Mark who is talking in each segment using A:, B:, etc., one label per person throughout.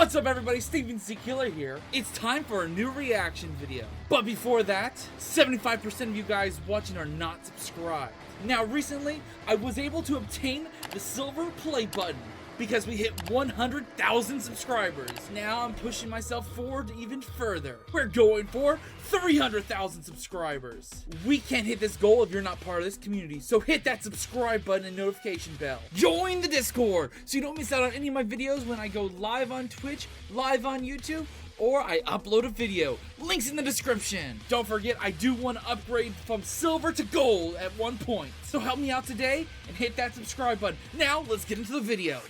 A: What's up everybody, Steven C. Killer here. It's time for a new reaction video. But before that, 75% of you guys watching are not subscribed. Now recently, I was able to obtain the silver play button because we hit 100,000 subscribers. Now I'm pushing myself forward even further. We're going for 300,000 subscribers. We can't hit this goal if you're not part of this community, so hit that subscribe button and notification bell. Join the Discord so you don't miss out on any of my videos when I go live on Twitch, live on YouTube, or I upload a video. Links in the description. Don't forget, I do want to upgrade from silver to gold at one point. So help me out today and hit that subscribe button. Now let's get into the video.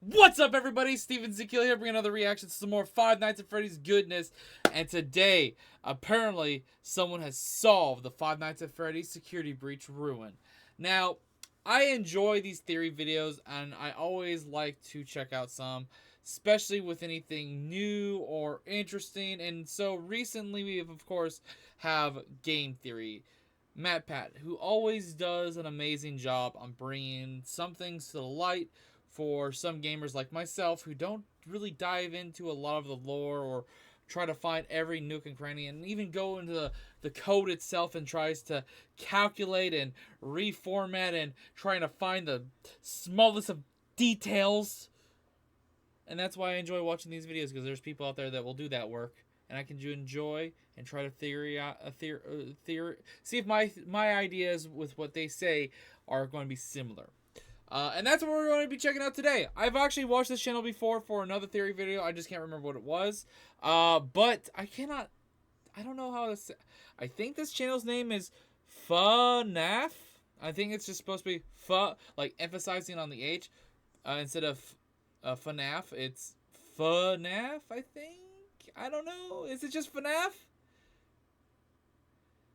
A: What's up everybody, Steven C. Killer here, bringing another reaction to some more Five Nights at Freddy's goodness. And today, apparently, someone has solved the Five Nights at Freddy's security breach ruin. Now, I enjoy these theory videos, and I always like to check out some, especially with anything new or interesting. And so recently we have, of course, have Game Theory. MatPat, who always does an amazing job on bringing some things to the light for some gamers like myself who don't really dive into a lot of the lore or try to find every nook and cranny and even go into the code itself and tries to calculate and reformat and trying to find the smallest of details. And that's why I enjoy watching these videos, because there's people out there that will do that work, and I can enjoy and try to see if my ideas with what they say are going to be similar. And that's what we're going to be checking out today. I've actually watched this channel before for another theory video. I just can't remember what it was. But I don't know how to say. I think this channel's name is FNAF. I think it's just supposed to be like emphasizing on the H instead of FNAF. It's FNAF, I think. I don't know. Is it just FNAF?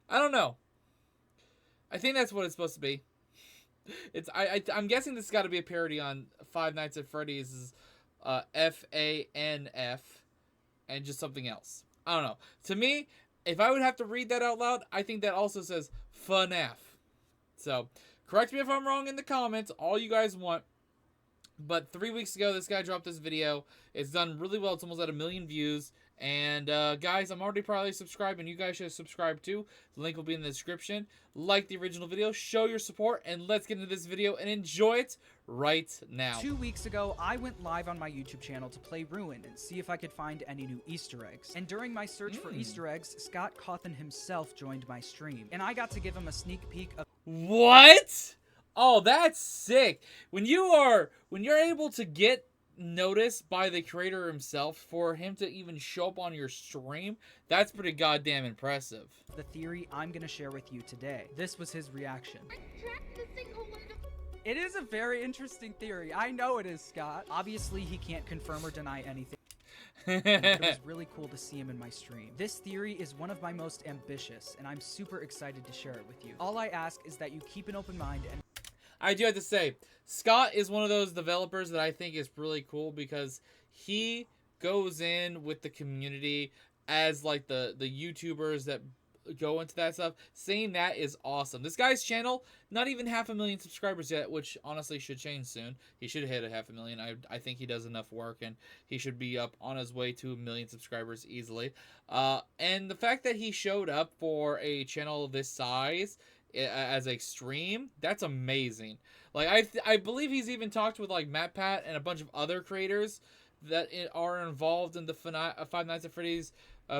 A: I don't know. I think that's what it's supposed to be. I'm guessing this has got to be a parody on Five Nights at Freddy's FANF and just something else. I don't know. To me, if I would have to read that out loud, I think that also says FNAF. So, correct me if I'm wrong in the comments, all you guys want. But 3 weeks ago, this guy dropped this video. It's done really well. It's almost at 1 million views. And, guys, I'm already probably subscribed, and you guys should subscribe too. The link will be in the description. Like the original video, show your support, and let's get into this video and enjoy it right now.
B: 2 weeks ago, I went live on my YouTube channel to play Ruin and see if I could find any new Easter eggs. And during my search for Easter eggs, Scott Cawthon himself joined my stream, and I got to give him a sneak peek of—
A: What? Oh, that's sick. When you're able to get noticed by the creator himself, for him to even show up on your stream, that's pretty goddamn impressive.
B: The theory I'm gonna share with you today. This was his reaction. It is a very interesting theory. I know it is, Scott. Obviously, he can't confirm or deny anything. It was really cool to see him in my stream. This theory is one of my most ambitious, and I'm super excited to share it with you. All I ask is that you keep an open mind and—
A: I do have to say, Scott is one of those developers that I think is really cool, because he goes in with the community as like the YouTubers that go into that stuff. Saying that is awesome. This guy's channel, not even 500,000 subscribers yet, which honestly should change soon. He should hit 500,000. I think he does enough work, and he should be up on his way to 1 million subscribers easily. And the fact that he showed up for a channel this size as a stream, that's amazing. Like, I believe he's even talked with like MatPat and a bunch of other creators that are involved in the Five Nights at Freddy's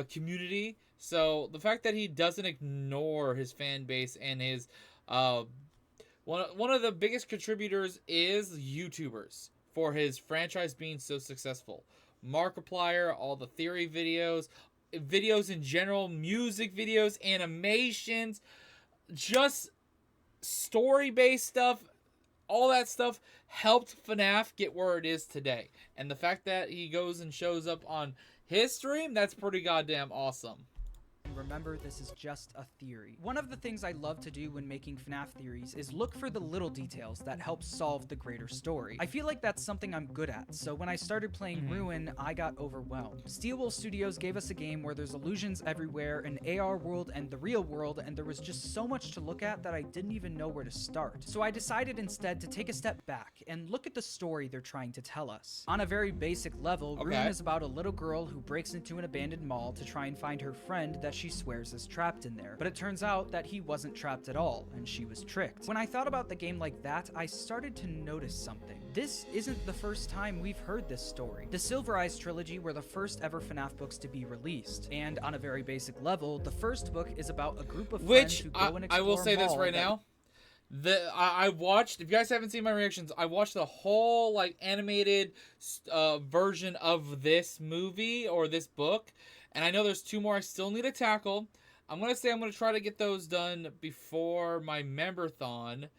A: community. So the fact that he doesn't ignore his fan base and his one of the biggest contributors is YouTubers for his franchise being so successful. Markiplier, all the theory videos in general, music videos, animations, just story-based stuff, all that stuff helped FNAF get where it is today. And the fact that he goes and shows up on his stream, that's pretty goddamn awesome.
B: Remember, this is just a theory. One of the things I love to do when making FNAF theories is look for the little details that help solve the greater story. I feel like that's something I'm good at, so when I started playing Ruin, I got overwhelmed. Steelwool Studios gave us a game where there's illusions everywhere, an AR world and the real world, and there was just so much to look at that I didn't even know where to start. So I decided instead to take a step back and look at the story they're trying to tell us. On a very basic level, Ruin is about a little girl who breaks into an abandoned mall to try and find her friend that she swears is trapped in there. But it turns out that he wasn't trapped at all, and she was tricked. When I thought about the game like that, I started to notice something. This isn't the first time we've heard this story. The Silver Eyes trilogy were the first ever FNAF books to be released, and on a very basic level, the first book is about a group of friends who go and explore
A: I will say this right now. I watched, if you guys haven't seen my reactions, I watched the whole like animated version of this movie or this book, and I know there's 2 more I still need to tackle. I'm going to try to get those done before my Memberthon,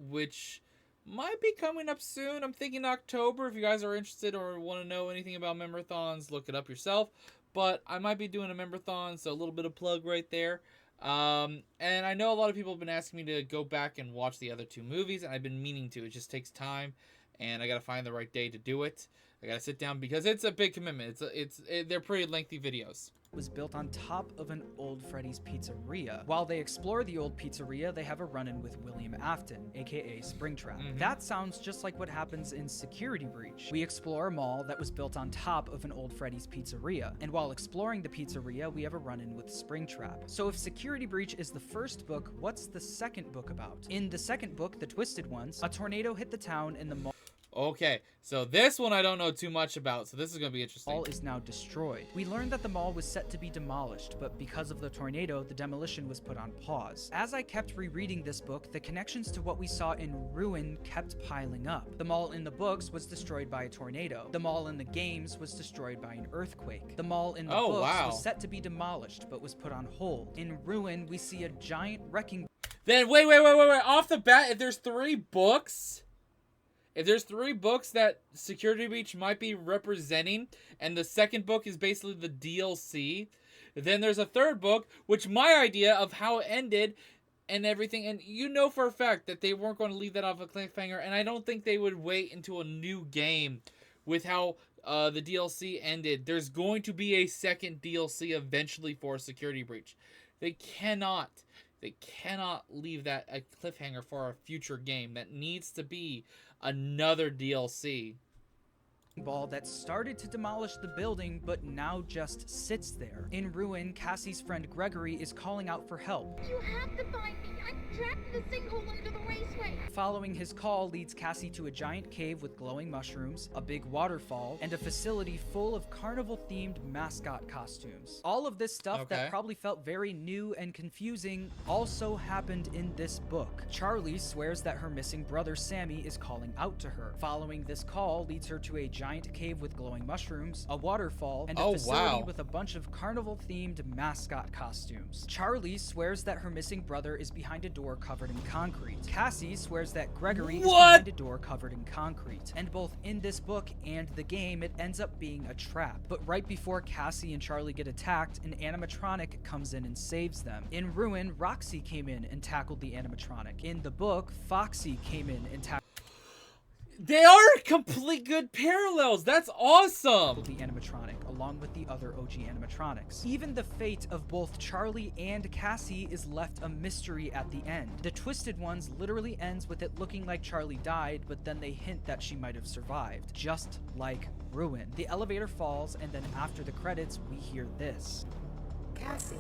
A: which might be coming up soon. I'm thinking October. If you guys are interested or want to know anything about Memberthons, look it up yourself. But I might be doing a Memberthon, so a little bit of plug right there. And I know a lot of people have been asking me to go back and watch the other 2 movies, and I've been meaning to. It just takes time, and I got to find the right day to do it. I got to sit down because it's a big commitment. They're pretty lengthy videos.
B: Was built on top of an old Freddy's pizzeria. While they explore the old pizzeria, they have a run-in with William Afton, aka Springtrap. That sounds just like what happens in Security Breach. We explore a mall that was built on top of an old Freddy's pizzeria, and while exploring the pizzeria, we have a run-in with Springtrap. So if Security Breach is the first book, what's the second book about? In the second book, The Twisted Ones, a tornado hit the town and the mall
A: Okay, so this one I don't know too much about, so this is going to be interesting.
B: Mall is now destroyed. We learned that the mall was set to be demolished, but because of the tornado, the demolition was put on pause. As I kept rereading this book, the connections to what we saw in Ruin kept piling up. The mall in the books was destroyed by a tornado. The mall in the games was destroyed by an earthquake. The mall in the books was set to be demolished, but was put on hold. In Ruin, we see a giant wrecking...
A: Then, wait. Off the bat, if there's 3 books... If there's 3 books that Security Breach might be representing, and the second book is basically the DLC, then there's a 3rd book, which my idea of how it ended and everything, and you know for a fact that they weren't going to leave that off a cliffhanger, and I don't think they would wait until a new game with how the DLC ended. There's going to be a second DLC eventually for Security Breach. They cannot leave that a cliffhanger for a future game. That needs to be another DLC.
B: Ball that started to demolish the building, but now just sits there. In Ruin, Cassie's friend Gregory is calling out for help.
C: You have to find me. I'm trapped in the sinkhole under the raceway.
B: Following his call leads Cassie to a giant cave with glowing mushrooms, a big waterfall, and a facility full of carnival-themed mascot costumes. All of this stuff that probably felt very new and confusing also happened in this book. Charlie swears that her missing brother Sammy is calling out to her. Following this call leads her to a giant cave with glowing mushrooms, a waterfall, and a facility with a bunch of carnival-themed mascot costumes. Charlie swears that her missing brother is behind a door covered in concrete. Cassie swears that Gregory is behind a door covered in concrete. And both in this book and the game, it ends up being a trap. But right before Cassie and Charlie get attacked, an animatronic comes in and saves them. In Ruin, Roxy came in and tackled the animatronic. In the book, Foxy came in and tackled...
A: They are complete good parallels. That's awesome.
B: The animatronic, along with the other OG animatronics. Even the fate of both Charlie and Cassie is left a mystery at the end. The Twisted Ones literally ends with it looking like Charlie died, but then they hint that she might have survived, just like Ruin. The elevator falls, and then after the credits, we hear this.
C: Cassie.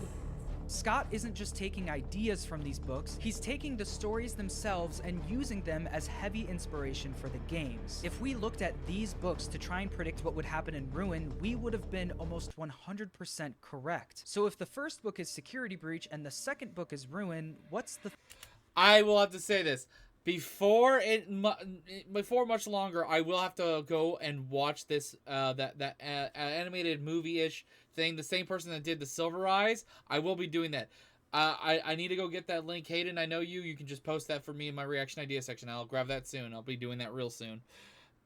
B: Scott isn't just taking ideas from these books, he's taking the stories themselves and using them as heavy inspiration for the games. If we looked at these books to try and predict what would happen in Ruin, we would have been almost 100% correct. So if the first book is Security Breach and the second book is Ruin, what's the...
A: I will have to say this. Before much longer, I will have to go and watch this that animated movie-ish thing. The same person that did the Silver Eyes, I will be doing that. I need to go get that link. Hayden, I know you. You can just post that for me in my reaction idea section. I'll grab that soon. I'll be doing that real soon.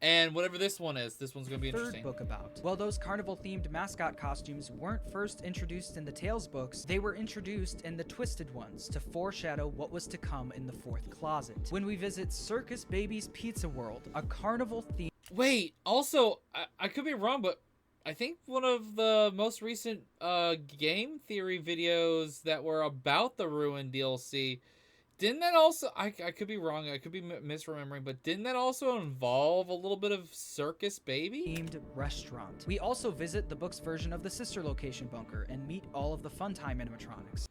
A: And whatever this one is, this one's gonna be interesting.
B: Third book about. Well, those carnival-themed mascot costumes weren't first introduced in the Tales books, they were introduced in the Twisted ones to foreshadow what was to come in the fourth closet. When we visit Circus Baby's Pizza World, a carnival-themed...
A: Wait, also, I could be wrong, but I think one of the most recent game theory videos that were about the Ruin DLC, didn't that also, I could be wrong, I could be misremembering, but didn't that also involve a little bit of Circus Baby?
B: themed restaurant. We also visit the book's version of the sister location bunker and meet all of the Funtime animatronics.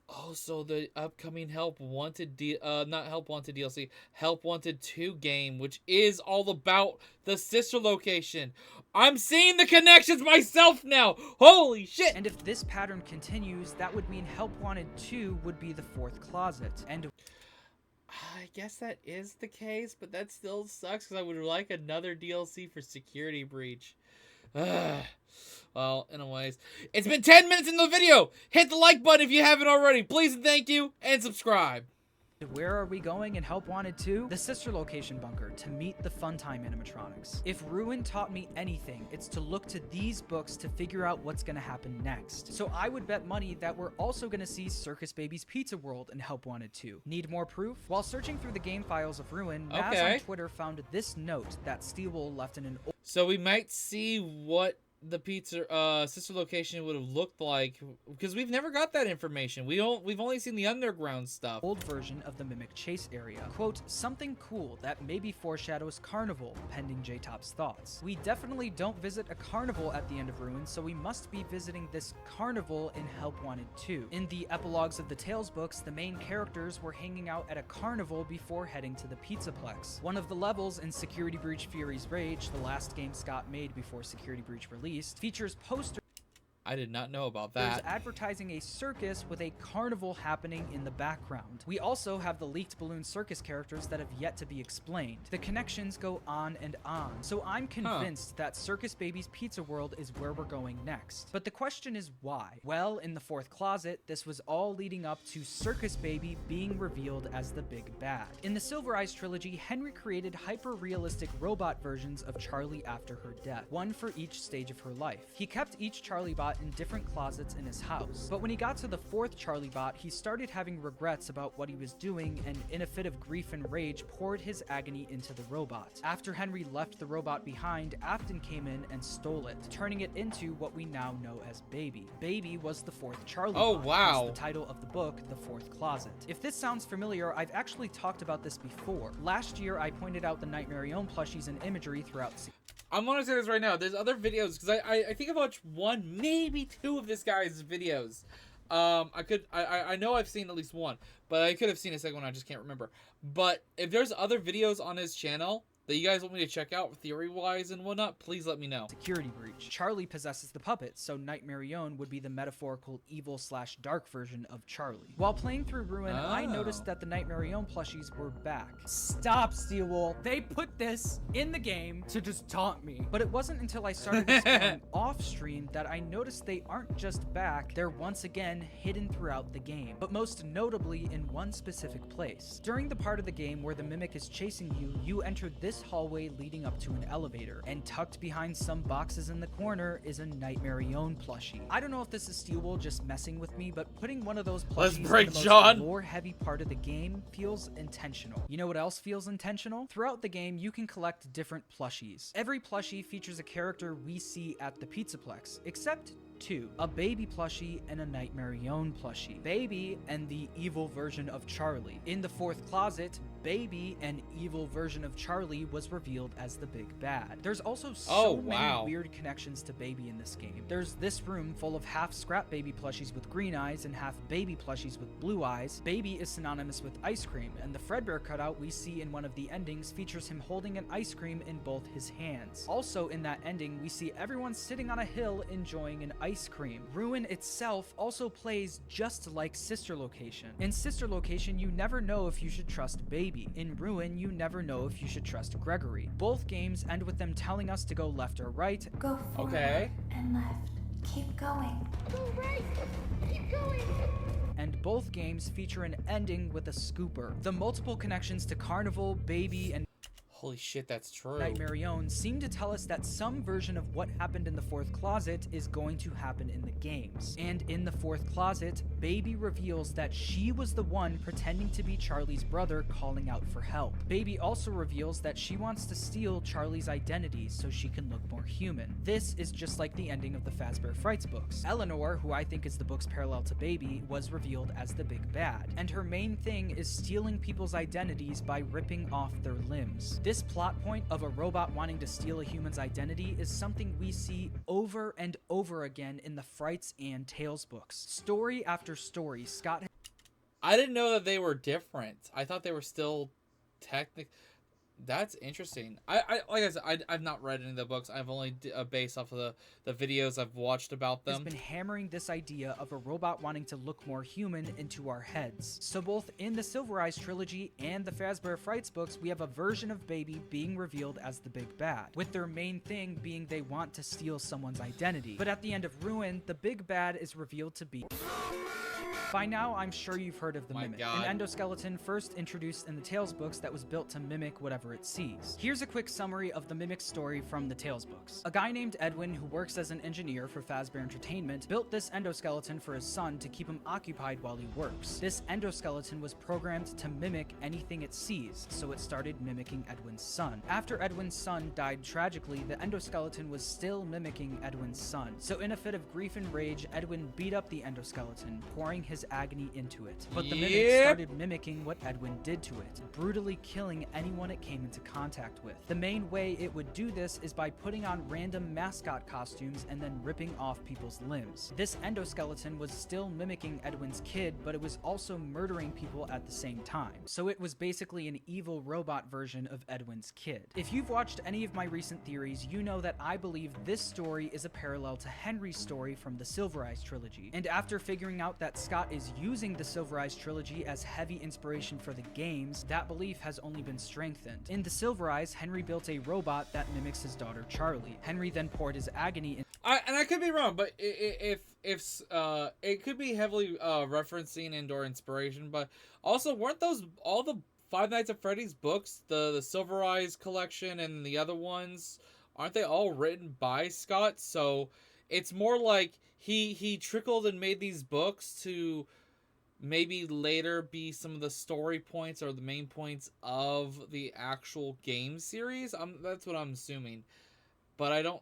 A: Oh, so the upcoming Help Wanted not Help Wanted DLC, Help Wanted 2 game, which is all about the sister location. I'm seeing the connections myself now. Holy shit.
B: And if this pattern continues, that would mean Help Wanted 2 would be the fourth closet. And
A: I guess that is the case, but that still sucks because I would like another DLC for Security Breach. Well, anyways, it's been 10 minutes in the video. Hit the like button if you haven't already. Please and thank you, and subscribe.
B: where are we going in Help Wanted 2? The sister location bunker to meet the Funtime animatronics. If Ruin taught me anything, it's to look to these books to figure out what's gonna happen next. So I would bet money that we're also gonna see Circus Baby's Pizza World in Help Wanted 2. Need more proof? While searching through the game files of Ruin, Maz on Twitter found this note that Steelwool left in an
A: So we might see what the pizza sister location would have looked like, because we've never got that information. We've only seen the underground stuff.
B: old version of the Mimic Chase area. Quote, something cool that maybe foreshadows Carnival, pending J-Top's thoughts. We definitely don't visit a carnival at the end of Ruin, so we must be visiting this carnival in Help Wanted 2. In the epilogues of the Tales books, the main characters were hanging out at a carnival before heading to the Pizzaplex. One of the levels in Security Breach Fury's Rage, the last game Scott made before Security Breach released, features posters
A: I did not know about that.
B: advertising a circus with a carnival happening in the background. We also have the leaked balloon circus characters that have yet to be explained. The connections go on and on, so I'm convinced that Circus Baby's Pizza World is where we're going next. But the question is why? Well, in the fourth closet, this was all leading up to Circus Baby being revealed as the big bad. In the Silver Eyes trilogy, Henry created hyper-realistic robot versions of Charlie after her death, one for each stage of her life. He kept each Charlie bot in different closets in his house. But when he got to the fourth Charlie bot, he started having regrets about what he was doing, and in a fit of grief and rage, poured his agony into the robot. After Henry left the robot behind, Afton came in and stole it, turning it into what we now know as Baby. Baby was the fourth Charlie bot.
A: Wow.
B: Hence the title of the book, The Fourth Closet. If this sounds familiar, I've actually talked about this before. Last year, I pointed out the Nightmare Own plushies and imagery throughout
A: I'm gonna say this right now. There's other videos, because I think I've watched one, maybe two of this guy's videos. I know I've seen at least one, but I could have seen a second one, I just can't remember. But if there's other videos on his channel that you guys want me to check out theory-wise and whatnot, please let me know.
B: Security Breach. Charlie possesses the puppet, so Nightmare Own would be the metaphorical evil/dark version of Charlie. While playing through Ruin, I noticed that the Nightmare Own plushies were back. Stop, Steelwool. They put this in the game to just taunt me. But it wasn't until I started exploring off-stream that I noticed they aren't just back, they're once again hidden throughout the game, but most notably in one specific place. During the part of the game where the Mimic is chasing you, you enter this hallway leading up to an elevator, and tucked behind some boxes in the corner is a Nightmare Own plushie. I don't know if this is Steelwool just messing with me, but putting one of those plushies in the most lore-heavy part of the game feels intentional. You know what else feels intentional? Throughout the game, you can collect different plushies. Every plushie features a character we see at the Pizzaplex, except two, a Baby plushie and a Nightmare Own plushie. Baby and the evil version of Charlie. In the fourth closet, Baby, an evil version of Charlie, was revealed as the big bad. There's also so many weird connections to Baby in this game. There's this room full of half Scrap Baby plushies with green eyes and half Baby plushies with blue eyes. Baby is synonymous with ice cream, and the Fredbear cutout we see in one of the endings features him holding an ice cream in both his hands. Also in that ending, we see everyone sitting on a hill enjoying an ice cream. Ruin itself also plays just like Sister Location. In Sister Location, you never know if you should trust Baby. In Ruin, you never know if you should trust Gregory. Both games end with them telling us to go left or right.
D: Go forward and left. Keep going.
C: Go right. Keep going.
B: And both games feature an ending with a scooper. The multiple connections to Carnival, Baby, and
A: Holy shit, that's true.
B: Marion seem to tell us that some version of what happened in the fourth closet is going to happen in the games. And in the fourth closet, Baby reveals that she was the one pretending to be Charlie's brother calling out for help. Baby also reveals that she wants to steal Charlie's identity so she can look more human. This is just like the ending of the Fazbear Frights books. Eleanor, who I think is the book's parallel to Baby, was revealed as the big bad. And her main thing is stealing people's identities by ripping off their limbs. This plot point of a robot wanting to steal a human's identity is something we see over and over again in the Frights and Tales books. Story after story, Scott...
A: I didn't know that they were different. I thought they were still technical. That's interesting. I like I said, I've not read any of the books. I've only based off of the videos I've watched about them.
B: Has been hammering this idea of a robot wanting to look more human into our heads. So both in the Silver Eyes trilogy and the Fazbear Frights books, we have a version of Baby being revealed as the big bad, with their main thing being they want to steal someone's identity. But at the end of Ruin, the big bad is revealed to be... By now, I'm sure you've heard of the Mimic, an endoskeleton first introduced in the Tales books that was built to mimic whatever it sees. Here's a quick summary of the Mimic's story from the Tales books. A guy named Edwin, who works as an engineer for Fazbear Entertainment, built this endoskeleton for his son to keep him occupied while he works. This endoskeleton was programmed to mimic anything it sees, so it started mimicking Edwin's son. After Edwin's son died tragically, the endoskeleton was still mimicking Edwin's son. So in a fit of grief and rage, Edwin beat up the endoskeleton, pouring his agony into it. But the Mimic started mimicking what Edwin did to it, brutally killing anyone it came into contact with. The main way it would do this is by putting on random mascot costumes and then ripping off people's limbs. This endoskeleton was still mimicking Edwin's kid, but it was also murdering people at the same time. So it was basically an evil robot version of Edwin's kid. If you've watched any of my recent theories, you know that I believe this story is a parallel to Henry's story from the Silver Eyes trilogy. And after figuring out that Scott is using the Silver Eyes trilogy as heavy inspiration for the games, that belief has only been strengthened. In the Silver Eyes, Henry built a robot that mimics his daughter Charlie. Henry then poured his agony in...
A: I could be wrong, but if it could be heavily referencing and/or inspiration, but also weren't those all the Five Nights at Freddy's books, the Silver Eyes collection and the other ones, aren't they all written by Scott? So it's more like he trickled and made these books to maybe later be some of the story points or the main points of the actual game series. That's what I'm assuming, but I don't.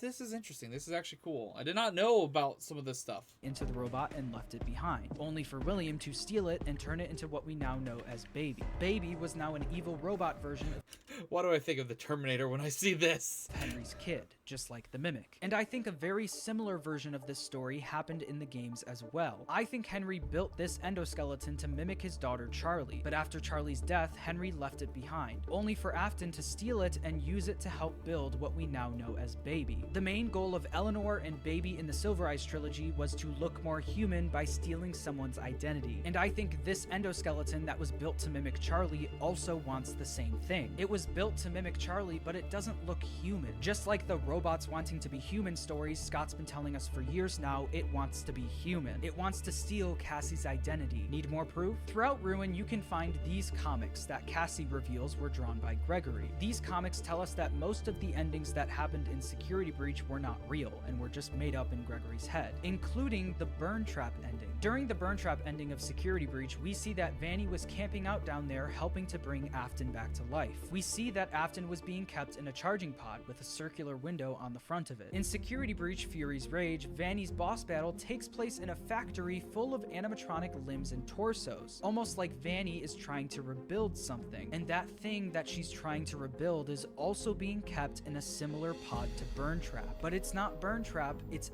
A: This is interesting. This is actually cool. I did not know about some of this stuff.
B: Into the robot and left it behind, only for William to steal it and turn it into what we now know as Baby. Baby was now an evil robot version of...
A: Why do I think of the Terminator when I see this?
B: Henry's kid, just like the Mimic. And I think a very similar version of this story happened in the games as well. I think Henry built this endoskeleton to mimic his daughter Charlie, but after Charlie's death, Henry left it behind, only for Afton to steal it and use it to help build what we now know as Baby. The main goal of Eleanor and Baby in the Silver Eyes trilogy was to look more human by stealing someone's identity. And I think this endoskeleton that was built to mimic Charlie also wants the same thing. It was built to mimic Charlie, but it doesn't look human. Just like the robots wanting to be human stories Scott's been telling us for years now, it wants to be human. It wants to steal Cassie's identity. Need more proof? Throughout Ruin, you can find these comics that Cassie reveals were drawn by Gregory. These comics tell us that most of the endings that happened in Security Breach were not real and were just made up in Gregory's head, including the Burntrap ending. During the Burntrap ending of Security Breach, we see that Vanny was camping out down there helping to bring Afton back to life. We see that Afton was being kept in a charging pod with a circular window on the front of it. In Security Breach Fury's Rage, Vanny's boss battle takes place in a factory full of animatronic limbs and torsos, almost like Vanny is trying to rebuild something, and that thing that she's trying to rebuild is also being kept in a similar pod to Burntrap. But it's not Burntrap, it's...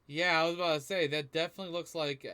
A: Yeah, I was about to say, that definitely looks like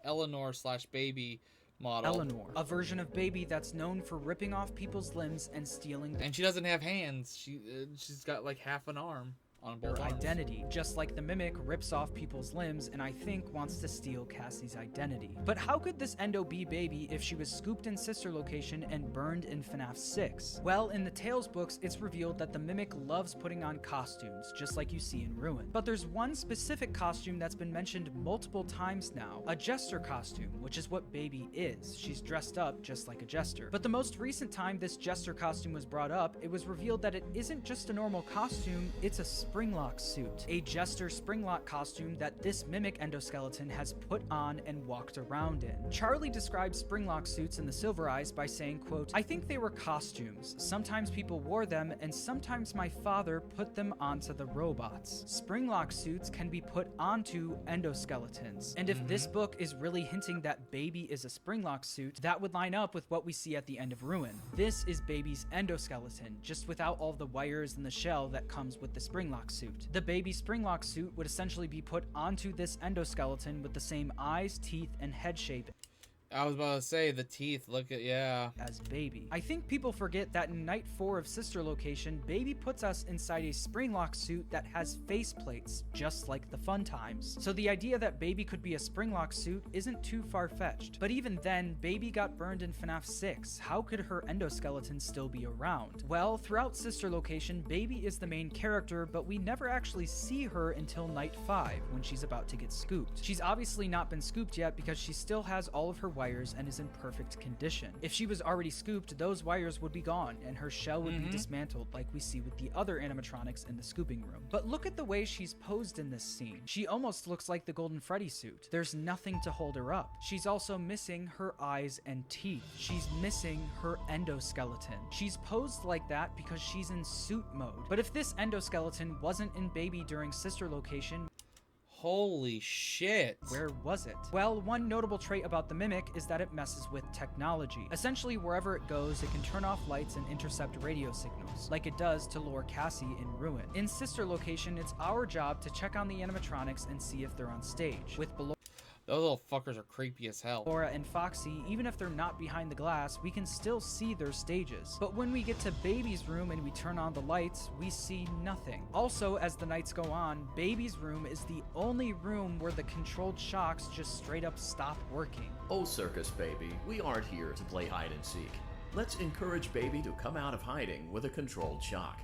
A: Eleanor/Baby model.
B: Eleanor, a version of Baby that's known for ripping off people's limbs and stealing them.
A: And she doesn't have hands. She's got like half an arm. on
B: their
A: both arms.
B: identity, just like the Mimic rips off people's limbs and I think wants to steal Cassie's identity. But how could this Endo be Baby if she was scooped in Sister Location and burned in FNAF 6? Well, in the Tales books, it's revealed that the Mimic loves putting on costumes, just like you see in Ruin. But there's one specific costume that's been mentioned multiple times now, a jester costume, which is what Baby is. She's dressed up just like a jester. But the most recent time this jester costume was brought up, it was revealed that it isn't just a normal costume, it's a Springlock suit, a jester Springlock costume that this Mimic endoskeleton has put on and walked around in. Charlie describes Springlock suits in the Silver Eyes by saying, quote, "I think they were costumes. Sometimes people wore them, and sometimes my father put them onto the robots. Springlock suits can be put onto endoskeletons. And if this book is really hinting that Baby is a Springlock suit, that would line up with what we see at the end of Ruin. This is Baby's endoskeleton, just without all the wires and the shell that comes with the Springlock suit. The Baby Springlock suit would essentially be put onto this endoskeleton with the same eyes, teeth, and head shape
A: I was about to say the teeth. Look at
B: as Baby. I think people forget that in Night 4 of Sister Location, Baby puts us inside a Springlock suit that has face plates, just like the Fun Times. So the idea that Baby could be a Springlock suit isn't too far-fetched. But even then, Baby got burned in FNAF 6. How could her endoskeleton still be around? Well, throughout Sister Location, Baby is the main character, but we never actually see her until Night 5, when she's about to get scooped. She's obviously not been scooped yet because she still has all of her wires and is in perfect condition. If she was already scooped, those wires would be gone and her shell would be dismantled like we see with the other animatronics in the scooping room. But look at the way she's posed in this scene. She almost looks like the Golden Freddy suit. There's nothing to hold her up. She's also missing her eyes and teeth. She's missing her endoskeleton. She's posed like that because she's in suit mode. But if this endoskeleton wasn't in Baby during Sister Location,
A: holy shit.
B: where was it? Well, one notable trait about the Mimic is that it messes with technology. Essentially, wherever it goes, it can turn off lights and intercept radio signals, like it does to lure Cassie in Ruin. In Sister Location, it's our job to check on the animatronics and see if they're on stage. With
A: Those little fuckers are creepy as hell.
B: Ballora and Foxy, even if they're not behind the glass, we can still see their stages. But when we get to Baby's room and we turn on the lights, we see nothing. Also, as the nights go on, Baby's room is the only room where the controlled shocks just straight up stop working.
E: Oh, Circus Baby, we aren't here to play hide and seek. Let's encourage Baby to come out of hiding with a controlled shock.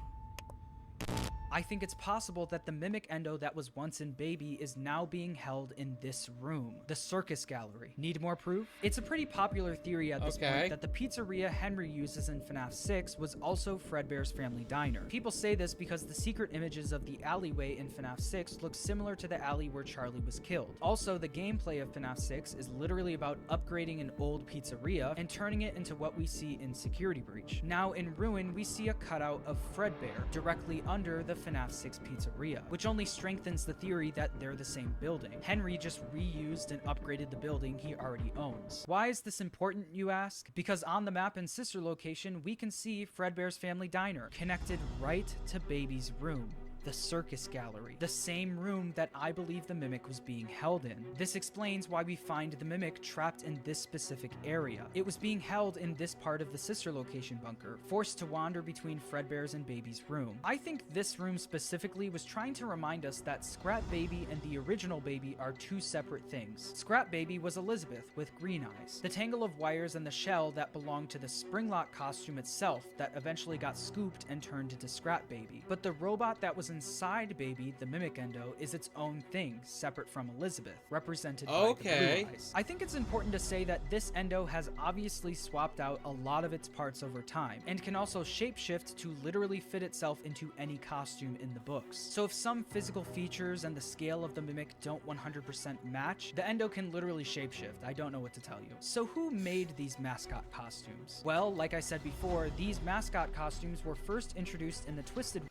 B: I think it's possible that the Mimic Endo that was once in Baby is now being held in this room, the Circus Gallery. Need more proof? It's a pretty popular theory at this point that the pizzeria Henry uses in FNAF 6 was also Fredbear's family diner. People say this because the secret images of the alleyway in FNAF 6 look similar to the alley where Charlie was killed. Also, the gameplay of FNAF 6 is literally about upgrading an old pizzeria and turning it into what we see in Security Breach. Now in Ruin, we see a cutout of Fredbear directly under the FNAF 6 pizzeria, which only strengthens the theory that they're the same building. Henry just reused and upgraded the building he already owns. Why is this important, you ask? Because on the map in Sister Location, we can see Fredbear's family diner, connected right to Baby's room. The Circus Gallery, the same room that I believe the Mimic was being held in. This explains why we find the Mimic trapped in this specific area. It was being held in this part of the Sister Location bunker, forced to wander between Fredbear's and Baby's room. I think this room specifically was trying to remind us that Scrap Baby and the original Baby are two separate things. Scrap Baby was Elizabeth with green eyes, the tangle of wires and the shell that belonged to the Springlock costume itself that eventually got scooped and turned into Scrap Baby. But the robot that was inside Baby, the Mimic Endo, is its own thing, separate from Elizabeth, represented by the blue eyes. I think it's important to say that this Endo has obviously swapped out a lot of its parts over time, and can also shapeshift to literally fit itself into any costume in the books. So if some physical features and the scale of the Mimic don't 100% match, the Endo can literally shapeshift. I don't know what to tell you. So who made these mascot costumes? Well, like I said before, these mascot costumes were first introduced in the Twisted...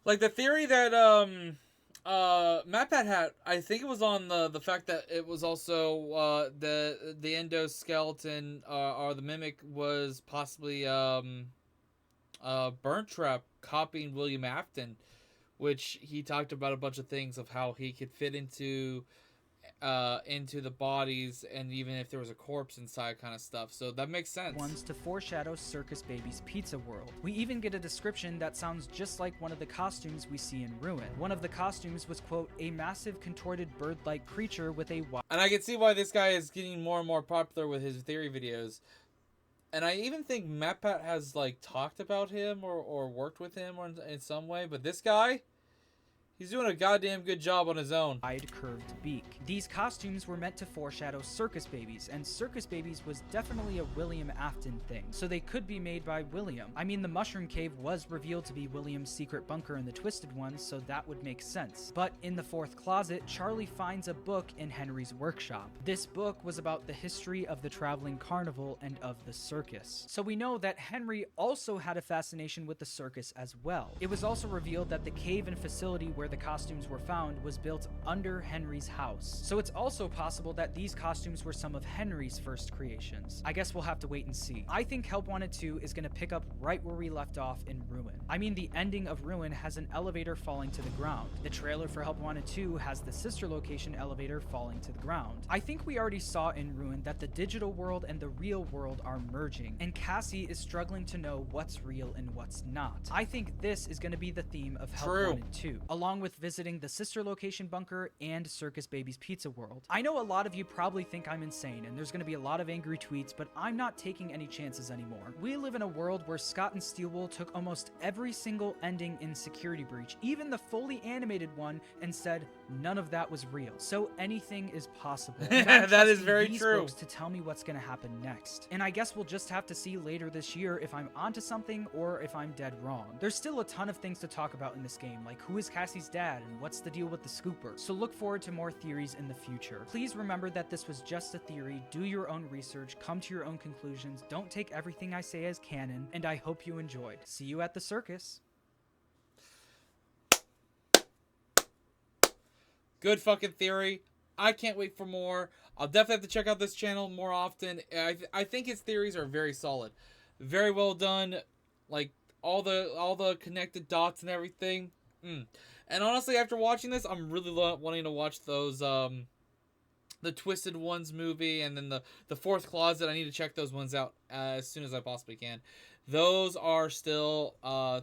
A: Like the theory that MatPat had, I think it was on the fact that it was also the endoskeleton or the Mimic was possibly Burntrap copying William Afton, which he talked about a bunch of things of how he could fit into into the bodies, and even if there was a corpse inside kind of stuff. So that makes sense.
B: Ones to foreshadow Circus Baby's pizza world. We even get a description that sounds just like one of the costumes we see in Ruin. One of the costumes was, quote, a massive contorted bird-like creature with a
A: and I can see why this guy is getting more and more popular with his theory videos. And I even think MatPat has like talked about him or worked with him or in some way, but this guy, he's doing a goddamn good job on his own.
B: Wide curved beak. These costumes were meant to foreshadow Circus Babies, and Circus Babies was definitely a William Afton thing, so they could be made by William. I mean, the Mushroom Cave was revealed to be William's secret bunker in the Twisted Ones, so that would make sense. But in the fourth closet, Charlie finds a book in Henry's workshop. This book was about the history of the traveling carnival and of the circus. So we know that Henry also had a fascination with the circus as well. It was also revealed that the cave and facility where the costumes were found was built under Henry's house. So it's also possible that these costumes were some of Henry's first creations. I guess we'll have to wait and see. I think Help Wanted 2 is going to pick up right where we left off in Ruin. I mean, the ending of Ruin has an elevator falling to the ground. The trailer for Help Wanted 2 has the sister location elevator falling to the ground. I think we already saw in Ruin that the digital world and the real world are merging, and Cassie is struggling to know what's real and what's not. I think this is going to be the theme of Help Wanted 2, along with visiting the sister location bunker and Circus Baby's pizza world. I know a lot of you probably think I'm insane and there's going to be a lot of angry tweets, but I'm not taking any chances anymore. We live in a world where Scott and Steelwool took almost every single ending in Security Breach, even the fully animated one, and said none of that was real. So anything is possible.
A: That is very
B: these
A: true.
B: Books to tell me what's going to happen next. And I guess we'll just have to see later this year if I'm onto something or if I'm dead wrong. There's still a ton of things to talk about in this game, like who is Cassie's dad and what's the deal with the scooper. So look forward to more theories in the future. Please remember that this was just a theory. Do your own research, come to your own conclusions. Don't take everything I say as canon, and I hope you enjoyed. See you at the circus.
A: Good fucking theory. I can't wait for more. I'll definitely have to check out this channel more often. I think his theories are very solid. Very well done. Like all the connected dots and everything. And honestly, after watching this, I'm really wanting to watch those the Twisted Ones movie, and then the Fourth Closet. I need to check those ones out as soon as I possibly can. Those are still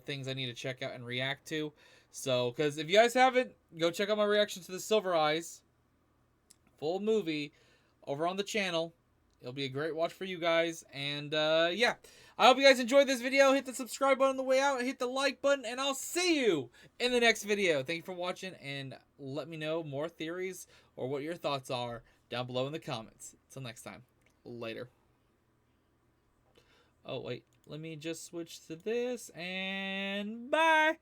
A: things I need to check out and react to. So, because if you guys haven't, go check out my reaction to the Silver Eyes full movie over on the channel. It'll be a great watch for you guys. And yeah, I hope you guys enjoyed this video. Hit the subscribe button on the way out. Hit the like button. And I'll see you in the next video. Thank you for watching. And let me know more theories or what your thoughts are down below in the comments. Until next time. Later. Oh, wait. Let me just switch to this. And bye.